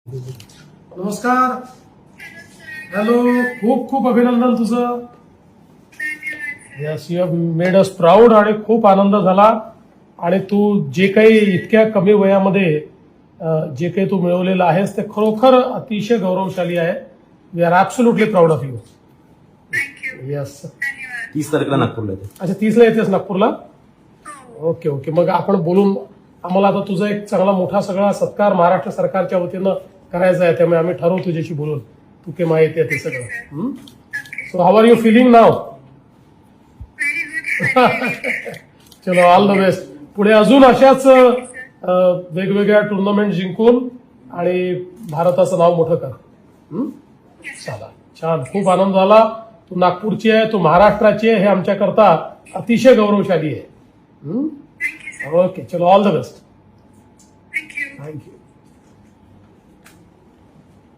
नमस्कार. हॅलो. खूप खूप अभिनंदन तुझं. Yes, you have made us proud आणि खूप आनंद झाला. आणि तू जे काही इतक्या कमी वयामध्ये जे काही तू मिळवलेलं आहेस ते खरोखर अतिशय गौरवशाली आहे. We are absolutely proud of you. Yes. 30 तारखेला नागपूरला येते. अच्छा, 30ला येतेस नागपूरला. Okay okay. मग आपण बोलून आम्हाला आता तुझा एक चांगला मोठा सगळा सत्कार महाराष्ट्र सरकारच्या वतीनं करायचा आहे. त्यामुळे आम्ही ठरवू तुझ्याशी बोलून तू काही माहिती आहे ते सगळं. So how are you feeling now? चलो, ऑल द बेस्ट. पुढे अजून अशाच वेगवेगळ्या टुर्नामेंट जिंकून आणि भारताचं नाव मोठं कर. चला, छान. खूप आनंद झाला. तू नागपूरची आहे, तू महाराष्ट्राची आहे, हे आमच्याकरता अतिशय गौरवशाली आहे. ओके, चलो, ऑल द बेस्ट. थँक्यू.